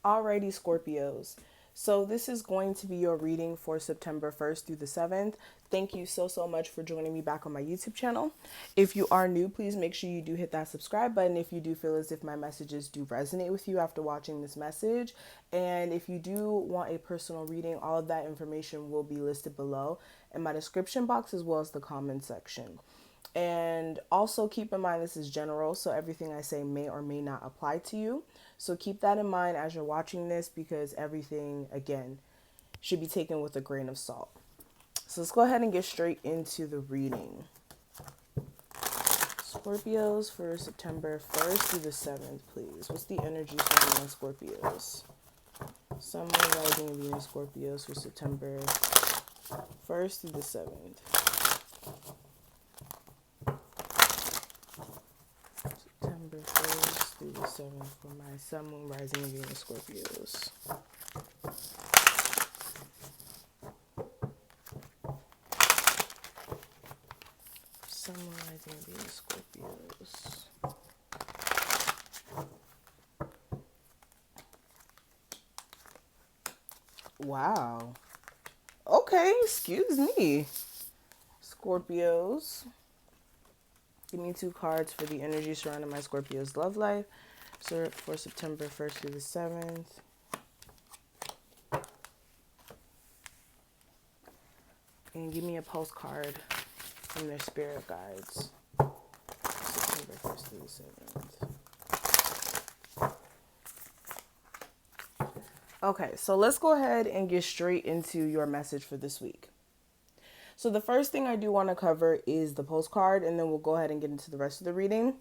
Alrighty, Scorpios. So this is going to be your reading for September 1st through the 7th. Thank you so much for joining me back on my YouTube channel. If you are new, please make sure you do hit that subscribe button if you do feel as if my messages do resonate with you after watching this message. And if you do want a personal reading, all of that information will be listed below in my description box as well as the comment section. And also keep in mind this is general, so everything I say may or may not apply to you. So keep that in mind as you're watching this because everything, again, should be taken with a grain of salt. So let's go ahead and get straight into the reading. Scorpios for September 1st through the 7th, please. What's the energy surrounding Scorpios? Sun, Moon, Rising, and Venus Scorpios for September 1st through the 7th. September 1st through the 7th for my Sun, Moon, Rising, and Venus Scorpios. Sun, Moon, Rising, and Venus Scorpios. Wow. Okay, excuse me. Scorpios. Give me 2 cards for the energy surrounding my Scorpio's love life. So for September 1st through the 7th. And give me a postcard from their spirit guides. September 1st through the 7th. Okay, so let's go ahead and get straight into your message for this week. So the first thing I do want to cover is the postcard, and then we'll go ahead and get into the rest of the reading.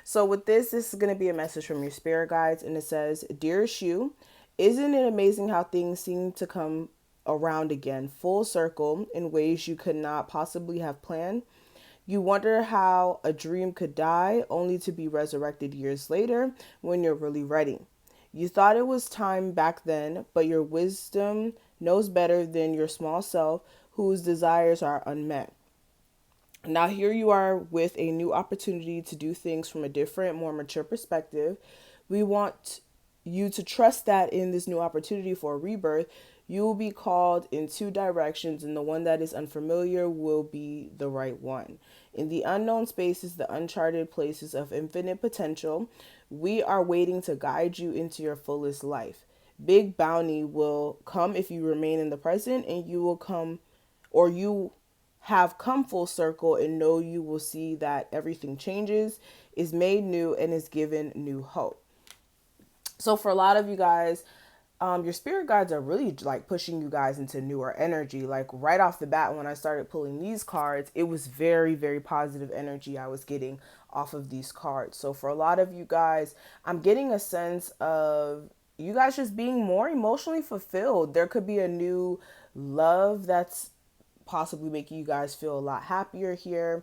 So with this is going to be a message from your spirit guides, and it says, "Dearest you, isn't it amazing how things seem to come around again, full circle, in ways you could not possibly have planned? You wonder how a dream could die, only to be resurrected years later when you're really ready. You thought it was time back then, but your wisdom knows better than your small self, whose desires are unmet. Now here you are with a new opportunity to do things from a different, more mature perspective. We want you to trust that in this new opportunity for a rebirth, you will be called in 2 directions, and the one that is unfamiliar will be the right one. In the unknown spaces, the uncharted places of infinite potential, we are waiting to guide you into your fullest life. Big bounty will come if you remain in the present, and you will come, or you have come full circle and know you will see that everything changes, is made new, and is given new hope." So for a lot of you guys, your spirit guides are really like pushing you guys into newer energy. Like right off the bat, when I started pulling these cards, it was very positive energy I was getting off of these cards. So for a lot of you guys, I'm getting a sense of you guys just being more emotionally fulfilled. There could be a new love that's possibly making you guys feel a lot happier here.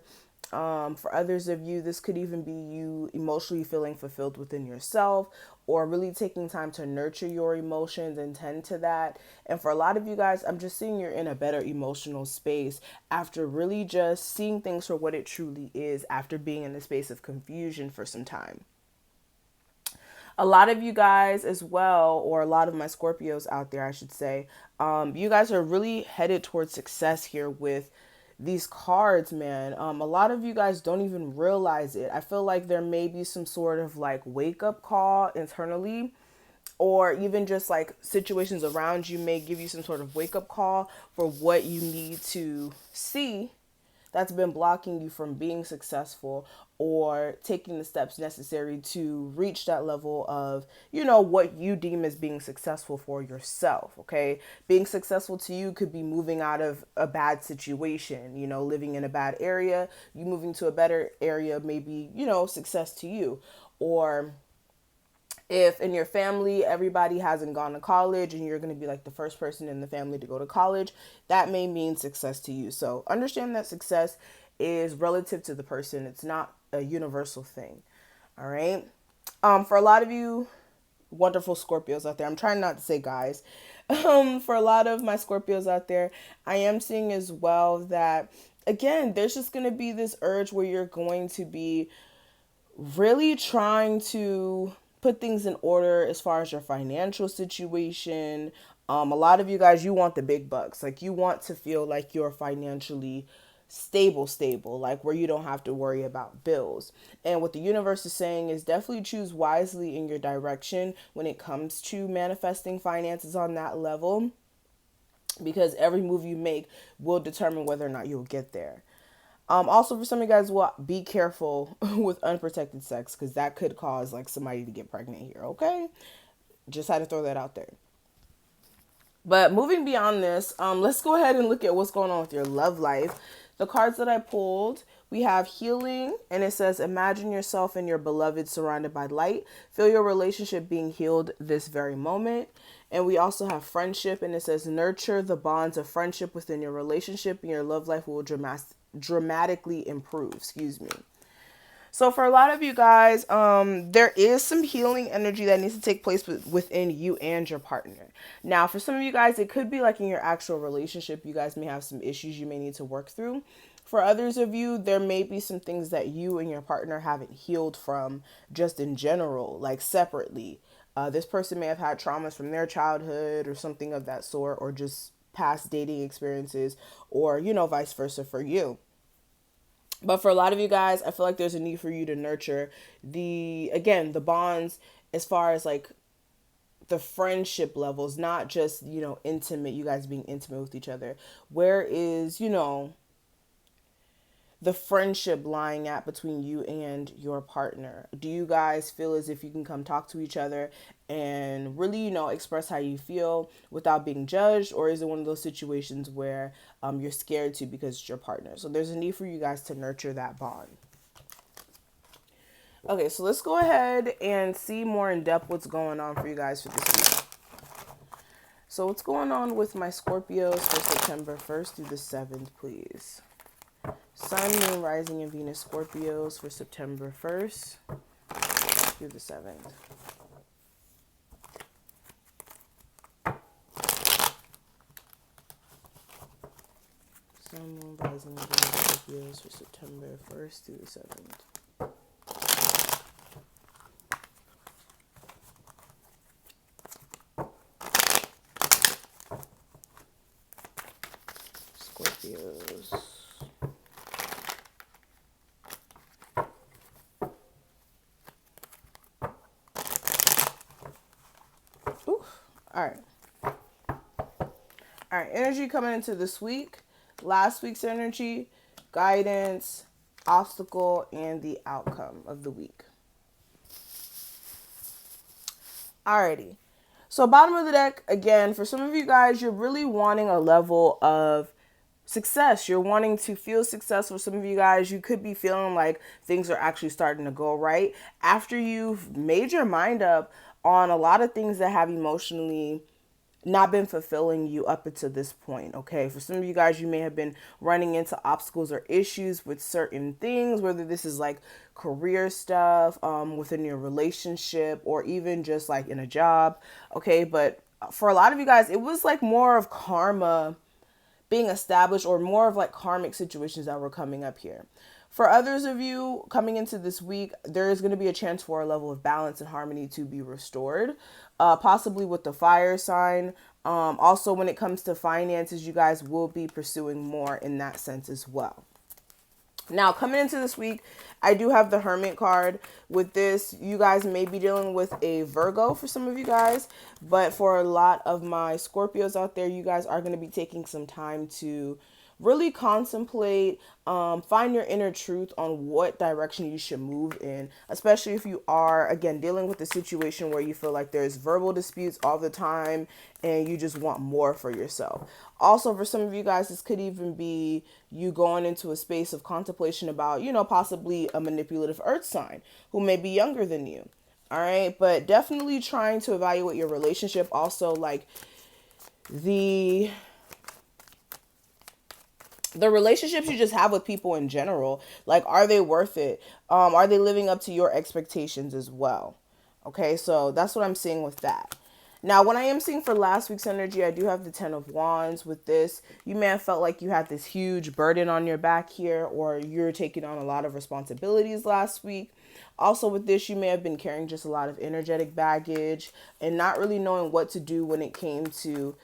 For others of you, this could even be you emotionally feeling fulfilled within yourself, or really taking time to nurture your emotions and tend to that. And for a lot of you guys, I'm just seeing you're in a better emotional space after really just seeing things for what it truly is after being in a space of confusion for some time. A lot of you guys as well, or a lot of my Scorpios out there, I should say, you guys are really headed towards success here with these cards, man. A lot of you guys don't even realize it. I feel like there may be some sort of like wake up call internally, or even just like situations around you may give you some sort of wake up call for what you need to see that's been blocking you from being successful or taking the steps necessary to reach that level of, what you deem as being successful for yourself. Okay. Being successful to you could be moving out of a bad situation, living in a bad area, you moving to a better area, maybe, success to you. Or if in your family everybody hasn't gone to college and you're going to be like the first person in the family to go to college, that may mean success to you. So understand that success is relative to the person. It's not a universal thing. All right. For a lot of you wonderful Scorpios out there, I'm trying not to say guys. For a lot of my Scorpios out there, I am seeing as well that, again, there's just going to be this urge where you're going to be really trying to put things in order as far as your financial situation. A lot of you guys, you want the big bucks. Like, you want to feel like you're financially stable, like where you don't have to worry about bills. And what the universe is saying is definitely choose wisely in your direction when it comes to manifesting finances on that level, because every move you make will determine whether or not you'll get there. Also, for some of you guys, well, be careful with unprotected sex, because that could cause like somebody to get pregnant here. Okay, just had to throw that out there. But moving beyond this, let's go ahead and look at what's going on with your love life. The cards that I pulled, we have healing, and it says, imagine yourself and your beloved surrounded by light. Feel your relationship being healed this very moment. And we also have friendship, and it says, nurture the bonds of friendship within your relationship, and your love life will dramatically improve. Excuse me. So for a lot of you guys, there is some healing energy that needs to take place within you and your partner. Now, for some of you guys, it could be like in your actual relationship, you guys may have some issues you may need to work through. For others of you, there may be some things that you and your partner haven't healed from just in general, like separately. This person may have had traumas from their childhood or something of that sort, or just past dating experiences, or, vice versa for you. But for a lot of you guys, I feel like there's a need for you to nurture the bonds as far as like the friendship levels, not just, intimate, you guys being intimate with each other. Where is, the friendship lying at between you and your partner? Do you guys feel as if you can come talk to each other and really, express how you feel without being judged? Or is it one of those situations where you're scared to because it's your partner? So there's a need for you guys to nurture that bond. Okay, so let's go ahead and see more in depth what's going on for you guys for this week. So what's going on with my Scorpios for September 1st through the 7th, please? Sun, Moon, Rising, and Venus Scorpios for September 1st through the 7th. Sun, Moon, Rising, and Venus Scorpios for September 1st through the 7th. Scorpios. All right, energy coming into this week. Last week's energy, guidance, obstacle, and the outcome of the week. Alrighty. So bottom of the deck, again, for some of you guys, you're really wanting a level of success. You're wanting to feel successful. Some of you guys, you could be feeling like things are actually starting to go right after you've made your mind up on a lot of things that have emotionally not been fulfilling you up until this point. Okay, for some of you guys, you may have been running into obstacles or issues with certain things, whether this is like career stuff, within your relationship, or even just like in a job. Okay, but for a lot of you guys, it was like more of karma being established, or more of like karmic situations that were coming up here. For others of you coming into this week, there is going to be a chance for a level of balance and harmony to be restored, possibly with the fire sign. Also, when it comes to finances, you guys will be pursuing more in that sense as well. Now, coming into this week, I do have the Hermit card. With this, you guys may be dealing with a Virgo for some of you guys, but for a lot of my Scorpios out there, you guys are going to be taking some time to really contemplate, find your inner truth on what direction you should move in, especially if you are, again, dealing with a situation where you feel like there's verbal disputes all the time and you just want more for yourself. Also, for some of you guys, this could even be you going into a space of contemplation about, possibly a manipulative earth sign who may be younger than you. All right. But definitely trying to evaluate your relationship. Also, like the relationships you just have with people in general, like, are they worth it? Are they living up to your expectations as well? Okay, so that's what I'm seeing with that. Now, when I am seeing for last week's energy, I do have the 10 of Wands with this. You may have felt like you had this huge burden on your back here, or you're taking on a lot of responsibilities last week. Also with this, you may have been carrying just a lot of energetic baggage and not really knowing what to do when it came to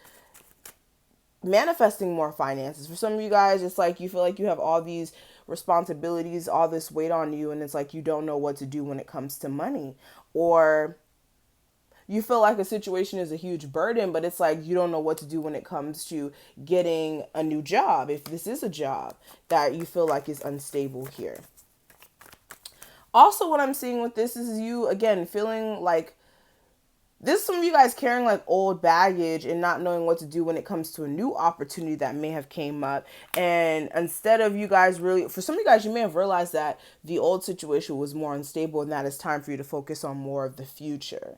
manifesting more finances. For some of you guys, it's like you feel like you have all these responsibilities, all this weight on you, and it's like you don't know what to do when it comes to money. Or you feel like a situation is a huge burden, but it's like you don't know what to do when it comes to getting a new job. If this is a job that you feel like is unstable here. Also, what I'm seeing with this is you, again, feeling like this is some of you guys carrying like old baggage and not knowing what to do when it comes to a new opportunity that may have came up. And instead of you guys really, for some of you guys, you may have realized that the old situation was more unstable and that it's time for you to focus on more of the future.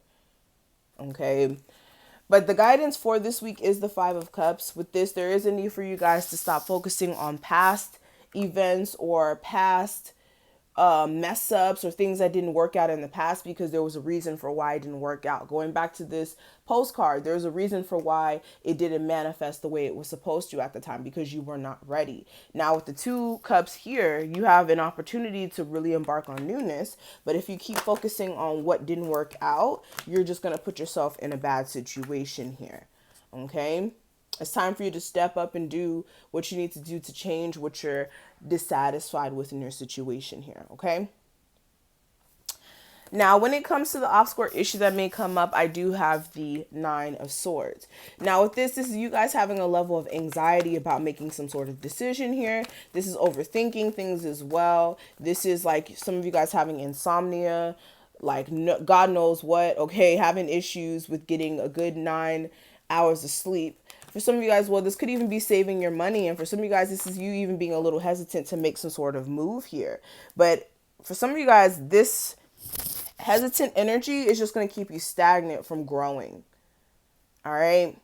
Okay. But the guidance for this week is the 5 of Cups. With this, there is a need for you guys to stop focusing on past events or past mess ups or things that didn't work out in the past, because there was a reason for why it didn't work out. Going back to this postcard, there's a reason for why it didn't manifest the way it was supposed to at the time, because you were not ready. Now with the 2 cups here, you have an opportunity to really embark on newness, but if you keep focusing on what didn't work out, you're just going to put yourself in a bad situation here. Okay? It's time for you to step up and do what you need to do to change what you're dissatisfied with in your situation here, okay? Now, when it comes to the off-score issue that may come up, I do have the 9 of Swords. Now, with this is you guys having a level of anxiety about making some sort of decision here. This is overthinking things as well. This is like some of you guys having insomnia, like God knows what, okay? Having issues with getting a good 9 hours of sleep. For some of you guys, well, this could even be saving your money. And for some of you guys, this is you even being a little hesitant to make some sort of move here. But for some of you guys, this hesitant energy is just going to keep you stagnant from growing. All right.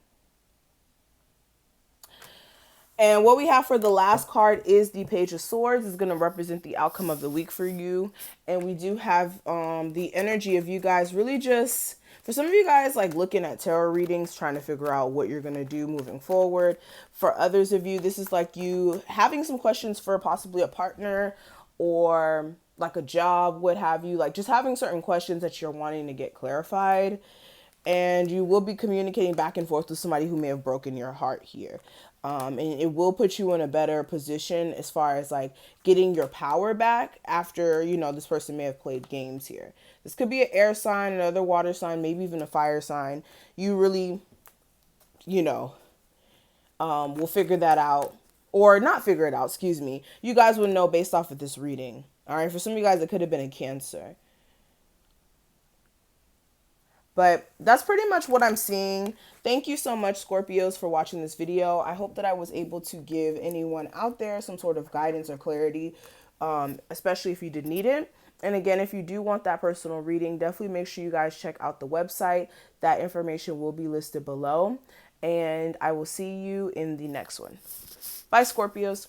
And what we have for the last card is the Page of Swords. Is going to represent the outcome of the week for you. And we do have the energy of you guys really just... For some of you guys, like looking at tarot readings, trying to figure out what you're going to do moving forward. For others of you, this is like you having some questions for possibly a partner or like a job, what have you. Like just having certain questions that you're wanting to get clarified. And you will be communicating back and forth with somebody who may have broken your heart here. And it will put you in a better position as far as like getting your power back after, you know, this person may have played games here. This could be an air sign, another water sign, maybe even a fire sign. You really, you know, will figure that out, or not figure it out, excuse me. You guys would know based off of this reading. All right. For some of you guys, it could have been a Cancer. But that's pretty much what I'm seeing. Thank you so much, Scorpios, for watching this video. I hope that I was able to give anyone out there some sort of guidance or clarity, especially if you did need it. And again, if you do want that personal reading, definitely make sure you guys check out the website. That information will be listed below. And I will see you in the next one. Bye, Scorpios.